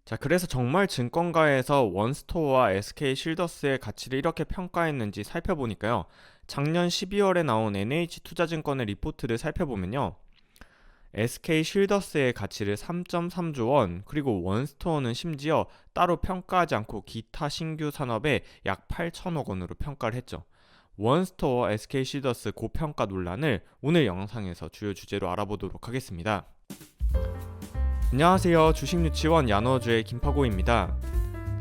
자, 그래서 정말 증권가에서 원스토어와 SK실더스의 가치를 이렇게 평가했는지 살펴보니까요. 작년 12월에 나온 NH투자증권의 리포트를 살펴보면요. SK실더스의 가치를 3.3조 원, 그리고 원스토어는 심지어 따로 평가하지 않고 기타 신규 산업에 약 8천억 원으로 평가를 했죠. 원스토어 SK실더스 고평가 논란을 오늘 영상에서 주요 주제로 알아보도록 하겠습니다. 안녕하세요. 주식유치원 야너주의 김파고입니다.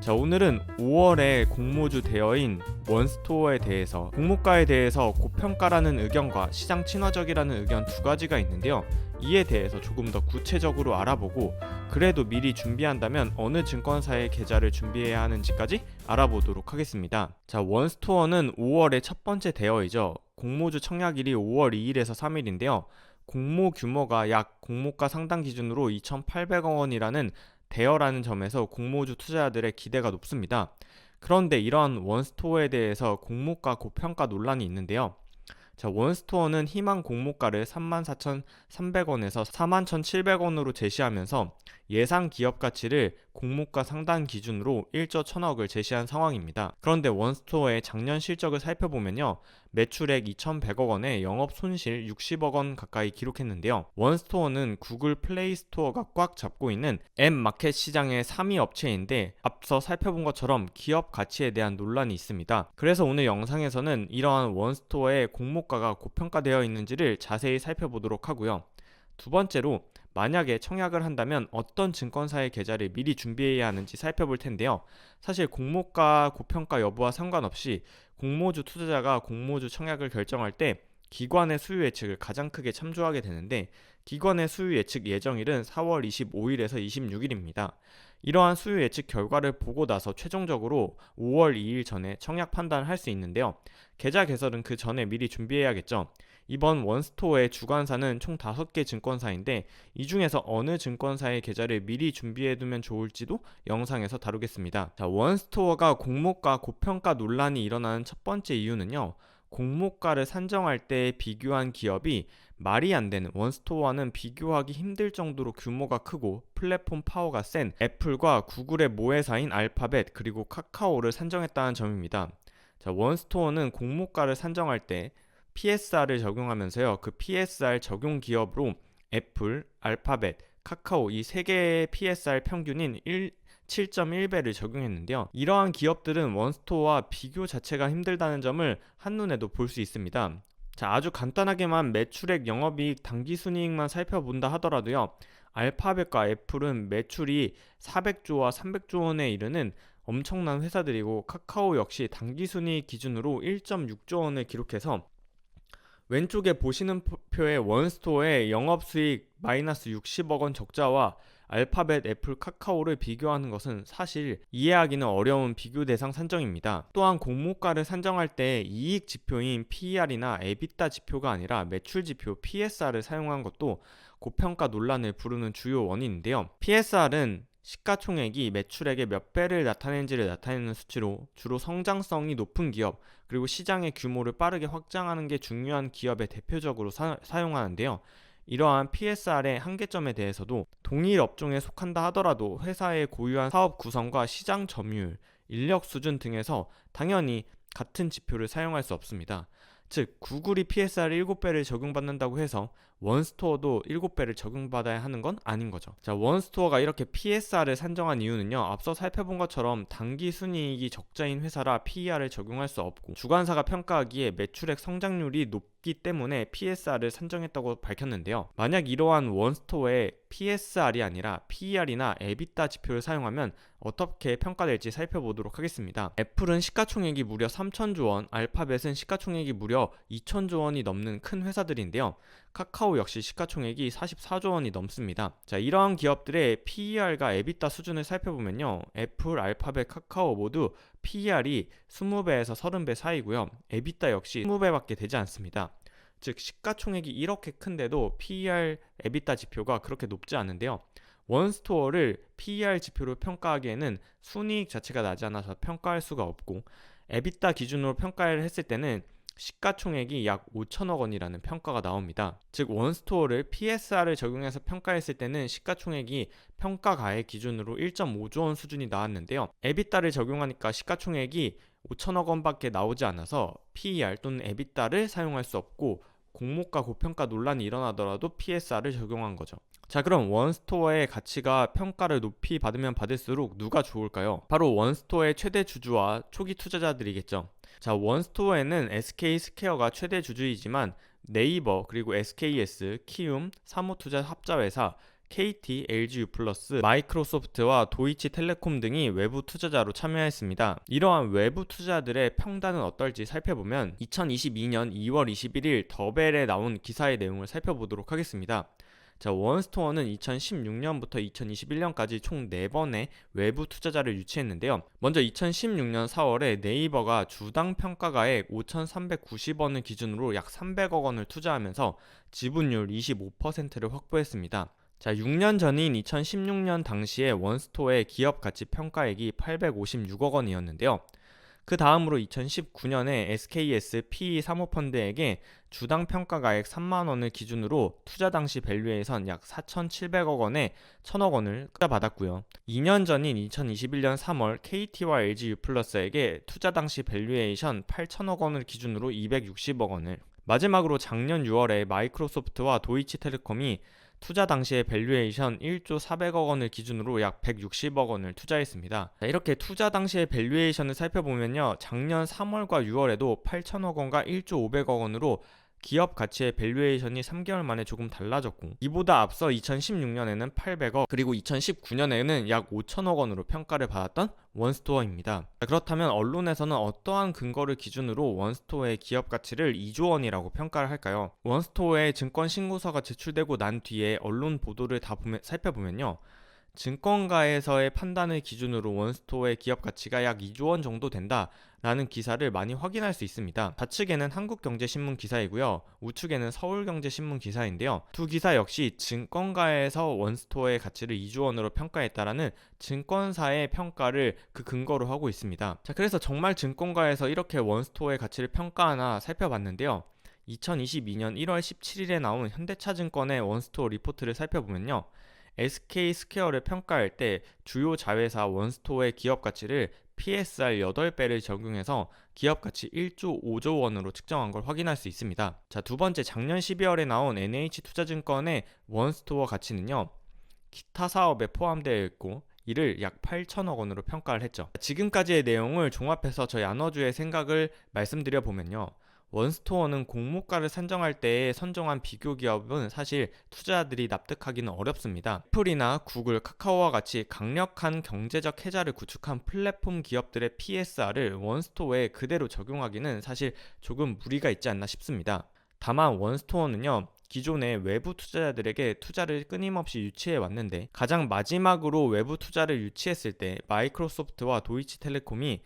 자, 오늘은 5월에 공모주 대여인 원스토어에 대해서 공모가에 대해서 고평가라는 의견과 시장 친화적이라는 의견 두 가지가 있는데요. 이에 대해서 조금 더 구체적으로 알아보고 그래도 미리 준비한다면 어느 증권사의 계좌를 준비해야 하는지까지 알아보도록 하겠습니다. 자, 원스토어는 5월의 첫 번째 대여이죠. 공모주 청약일이 5월 2일에서 3일인데요. 공모 규모가 약 공모가 상당 기준으로 2,800억 원이라는 대여라는 점에서 공모주 투자자들의 기대가 높습니다. 그런데 이러한 원스토어에 대해서 공모가 고평가 논란이 있는데요. 자, 원스토어는 희망 공모가를 34,300원에서 41,700원으로 제시하면서 예상 기업 가치를 공모가 상단 기준으로 1조 1000억을 제시한 상황입니다. 그런데 원스토어의 작년 실적을 살펴보면요. 매출액 2,100억 원에 영업 손실 60억 원 가까이 기록했는데요. 원스토어는 구글 플레이 스토어가 꽉 잡고 있는 앱 마켓 시장의 3위 업체인데 앞서 살펴본 것처럼 기업 가치에 대한 논란이 있습니다. 그래서 오늘 영상에서는 이러한 원스토어의 공모가가 고평가되어 있는지를 자세히 살펴보도록 하고요. 두 번째로 만약에 청약을 한다면 어떤 증권사의 계좌를 미리 준비해야 하는지 살펴볼 텐데요. 사실 공모가 고평가 여부와 상관없이 공모주 투자자가 공모주 청약을 결정할 때 기관의 수요 예측을 가장 크게 참조하게 되는데 기관의 수요 예측 예정일은 4월 25일에서 26일입니다. 이러한 수요 예측 결과를 보고 나서 최종적으로 5월 2일 전에 청약 판단을 할 수 있는데요. 계좌 개설은 그 전에 미리 준비해야겠죠. 이번 원스토어의 주관사는 총 5개 증권사인데 이 중에서 어느 증권사의 계좌를 미리 준비해두면 좋을지도 영상에서 다루겠습니다. 자, 원스토어가 공모가 고평가 논란이 일어나는 첫 번째 이유는요. 공모가를 산정할 때 비교한 기업이 말이 안 되는 원스토어와는 비교하기 힘들 정도로 규모가 크고 플랫폼 파워가 센 애플과 구글의 모회사인 알파벳 그리고 카카오를 산정했다는 점입니다. 자, 원스토어는 공모가를 산정할 때 PSR을 적용하면서요. 그 PSR 적용 기업으로 애플, 알파벳, 카카오 이 세 개의 PSR 평균인 7.1배를 적용했는데요. 이러한 기업들은 원스토어와 비교 자체가 힘들다는 점을 한눈에도 볼 수 있습니다. 자, 아주 간단하게만 매출액, 영업이익, 당기순이익만 살펴본다 하더라도요. 알파벳과 애플은 매출이 400조와 300조 원에 이르는 엄청난 회사들이고 카카오 역시 당기순이익 기준으로 1.6조 원을 기록해서 왼쪽에 보시는 표의 원스토어의 영업수익 마이너스 60억 원 적자와 알파벳, 애플, 카카오를 비교하는 것은 사실 이해하기는 어려운 비교 대상 산정입니다. 또한 공모가를 산정할 때 이익 지표인 PER이나 EBITDA 지표가 아니라 매출 지표 PSR을 사용한 것도 고평가 논란을 부르는 주요 원인인데요. PSR은 시가총액이 매출액의 몇 배를 나타내는지를 나타내는 수치로 주로 성장성이 높은 기업 그리고 시장의 규모를 빠르게 확장하는 게 중요한 기업에 대표적으로 사용하는데요. 이러한 PSR의 한계점에 대해서도 동일 업종에 속한다 하더라도 회사의 고유한 사업 구성과 시장 점유율, 인력 수준 등에서 당연히 같은 지표를 사용할 수 없습니다. 즉, 구글이 PSR 7배를 적용받는다고 해서 원스토어도 7배를 적용받아야 하는 건 아닌 거죠. 자, 원스토어가 이렇게 PSR을 산정한 이유는요. 앞서 살펴본 것처럼 당기 순이익이 적자인 회사라 PER을 적용할 수 없고 주관사가 평가하기에 매출액 성장률이 높기 때문에 PSR을 산정했다고 밝혔는데요. 만약 이러한 원스토어에 PSR이 아니라 PER이나 EBITDA 지표를 사용하면 어떻게 평가될지 살펴보도록 하겠습니다. 애플은 시가총액이 무려 3천조 원, 알파벳은 시가총액이 무려 2천조 원이 넘는 큰 회사들인데요. 카카오 역시 시가총액이 44조 원이 넘습니다. 자, 이러한 기업들의 PER과 EBITDA 수준을 살펴보면요. 애플, 알파벳, 카카오 모두 PER이 20배에서 30배 사이고요. EBITDA 역시 20배밖에 되지 않습니다. 즉 시가총액이 이렇게 큰데도 PER, EBITDA 지표가 그렇게 높지 않은데요. 원스토어를 PER 지표로 평가하기에는 순이익 자체가 나지 않아서 평가할 수가 없고 EBITDA 기준으로 평가를 했을 때는 시가총액이 약 5천억 원이라는 평가가 나옵니다. 즉 원스토어를 PSR을 적용해서 평가했을 때는 시가총액이 평가가액 기준으로 1.5조 원 수준이 나왔는데요. 에비타를 적용하니까 시가총액이 5천억 원밖에 나오지 않아서 PER 또는 에비타를 사용할 수 없고 공모가 고평가 논란이 일어나더라도 PSR을 적용한 거죠. 자, 그럼 원스토어의 가치가 평가를 높이 받으면 받을수록 누가 좋을까요? 바로 원스토어의 최대 주주와 초기 투자자들이겠죠. 자, 원스토어에는 SK스퀘어가 최대 주주이지만 네이버, 그리고 SKS, 키움, 사모투자 합자회사, KT, LG U+, 마이크로소프트와 도이치텔레콤 등이 외부 투자자로 참여했습니다. 이러한 외부 투자자들의 평단은 어떨지 살펴보면 2022년 2월 21일 더벨에 나온 기사의 내용을 살펴보도록 하겠습니다. 자, 원스토어는 2016년부터 2021년까지 총 4번의 외부 투자자를 유치했는데요. 먼저 2016년 4월에 네이버가 주당 평가가액 5,390원을 기준으로 약 300억 원을 투자하면서 지분율 25%를 확보했습니다. 자, 6년 전인 2016년 당시에 원스토어의 기업 가치 평가액이 856억 원이었는데요. 그 다음으로 2019년에 SKS PE 사모펀드에게 주당 평가가액 3만 원을 기준으로 투자 당시 밸류에이션 약 4,700억 원에 1,000억 원을 투자받았고요. 2년 전인 2021년 3월 KT와 LG U+에게 투자 당시 밸류에이션 8,000억 원을 기준으로 260억 원을, 마지막으로 작년 6월에 마이크로소프트와 도이치텔레콤이 투자 당시의 밸류에이션 1조 400억 원을 기준으로 약 160억 원을 투자했습니다. 자, 이렇게 투자 당시의 밸류에이션을 살펴보면요, 작년 3월과 6월에도 8천억 원과 1조 500억 원으로 기업 가치의 밸류에이션이 3개월 만에 조금 달라졌고, 이보다 앞서 2016년에는 800억, 그리고 2019년에는 약 5천억 원으로 평가를 받았던 원스토어입니다. 그렇다면 언론에서는 어떠한 근거를 기준으로 원스토어의 기업 가치를 2조 원이라고 평가를 할까요? 원스토어의 증권 신고서가 제출되고 난 뒤에 언론 보도를 다 살펴보면요, 증권가에서의 판단을 기준으로 원스토어의 기업 가치가 약 2조 원 정도 된다라는 기사를 많이 확인할 수 있습니다. 좌측에는 한국경제신문 기사이고요, 우측에는 서울경제신문 기사인데요. 두 기사 역시 증권가에서 원스토어의 가치를 2조 원으로 평가했다라는 증권사의 평가를 그 근거로 하고 있습니다. 자, 그래서 정말 증권가에서 이렇게 원스토어의 가치를 평가하나 살펴봤는데요. 2022년 1월 17일에 나온 현대차증권의 원스토어 리포트를 살펴보면요, SK스퀘어를 평가할 때 주요 자회사 원스토어의 기업 가치를 PSR 8배를 적용해서 기업 가치 1조 5조 원으로 측정한 걸 확인할 수 있습니다. 자, 두 번째, 작년 12월에 나온 NH투자증권의 원스토어 가치는요, 기타 사업에 포함되어 있고 이를 약 8천억 원으로 평가를 했죠. 지금까지의 내용을 종합해서 저희 아너주의 생각을 말씀드려 보면요, 원스토어는 공모가를 산정할 때에 선정한 비교 기업은 사실 투자자들이 납득하기는 어렵습니다. 애플이나 구글, 카카오와 같이 강력한 경제적 해자를 구축한 플랫폼 기업들의 PSR을 원스토어에 그대로 적용하기는 사실 조금 무리가 있지 않나 싶습니다. 다만 원스토어는요, 기존의 외부 투자자들에게 투자를 끊임없이 유치해 왔는데, 가장 마지막으로 외부 투자를 유치했을 때 마이크로소프트와 도이치텔레콤이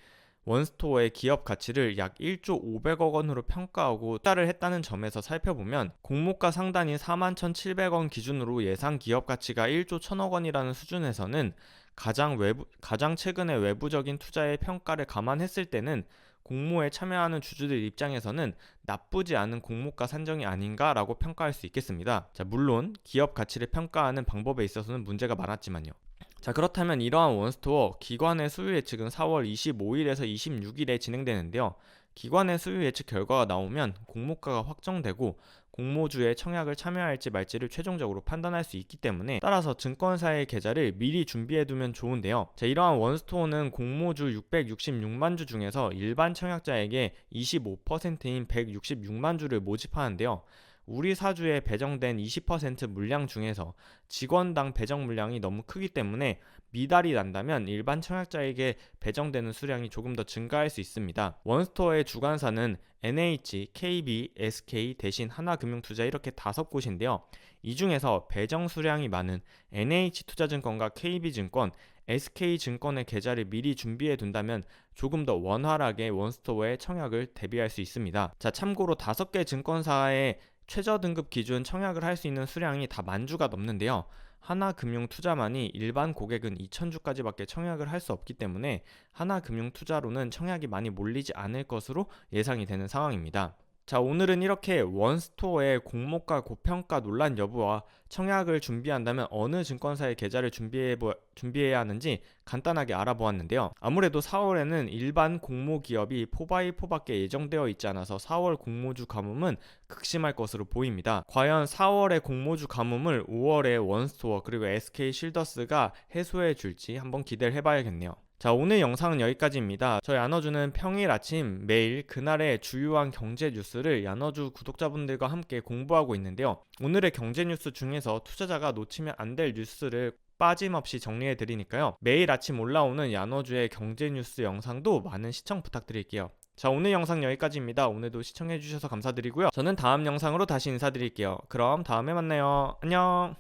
원스토어의 기업 가치를 약 1조 500억 원으로 평가하고 투자를 했다는 점에서 살펴보면 공모가 상단인 41,700원 기준으로 예상 기업 가치가 1조 1,000억 원이라는 수준에서는 가장 최근의 외부적인 투자의 평가를 감안했을 때는 공모에 참여하는 주주들 입장에서는 나쁘지 않은 공모가 산정이 아닌가라고 평가할 수 있겠습니다. 자, 물론 기업 가치를 평가하는 방법에 있어서는 문제가 많았지만요. 자, 그렇다면 이러한 원스토어 기관의 수요 예측은 4월 25일에서 26일에 진행되는데요. 기관의 수요 예측 결과가 나오면 공모가가 확정되고 공모주의 청약을 참여할지 말지를 최종적으로 판단할 수 있기 때문에, 따라서 증권사의 계좌를 미리 준비해두면 좋은데요. 자, 이러한 원스토어는 공모주 666만 주 중에서 일반 청약자에게 25%인 166만 주를 모집하는데요. 우리 사주에 배정된 20% 물량 중에서 직원당 배정 물량이 너무 크기 때문에 미달이 난다면 일반 청약자에게 배정되는 수량이 조금 더 증가할 수 있습니다. 원스토어의 주관사는 NH, KB, SK, 대신 하나금융투자 이렇게 5곳인데요. 이 중에서 배정 수량이 많은 NH투자증권과 KB증권, SK증권의 계좌를 미리 준비해 둔다면 조금 더 원활하게 원스토어의 청약을 대비할 수 있습니다. 자, 참고로 5개 증권사의 최저 등급 기준 청약을 할 수 있는 수량이 다 10,000주가 넘는데요. 하나금융투자만이 일반 고객은 2,000주까지밖에 청약을 할 수 없기 때문에 하나금융투자로는 청약이 많이 몰리지 않을 것으로 예상이 되는 상황입니다. 자, 오늘은 이렇게 원스토어의 공모가 고평가 논란 여부와 청약을 준비한다면 어느 증권사의 계좌를 준비해야 하는지 간단하게 알아보았는데요. 아무래도 4월에는 일반 공모기업이 포바이포밖에 예정되어 있지 않아서 4월 공모주 가뭄은 극심할 것으로 보입니다. 과연 4월의 공모주 가뭄을 5월에 원스토어 그리고 SK실더스가 해소해 줄지 한번 기대를 해봐야겠네요. 자, 오늘 영상은 여기까지입니다. 저희 야너주는 평일 아침 매일 그날의 주요한 경제 뉴스를 야너주 구독자분들과 함께 공부하고 있는데요. 오늘의 경제 뉴스 중에서 투자자가 놓치면 안 될 뉴스를 빠짐없이 정리해 드리니까요. 매일 아침 올라오는 야너주의 경제 뉴스 영상도 많은 시청 부탁드릴게요. 자, 오늘 영상 여기까지입니다. 오늘도 시청해 주셔서 감사드리고요. 저는 다음 영상으로 다시 인사드릴게요. 그럼 다음에 만나요. 안녕.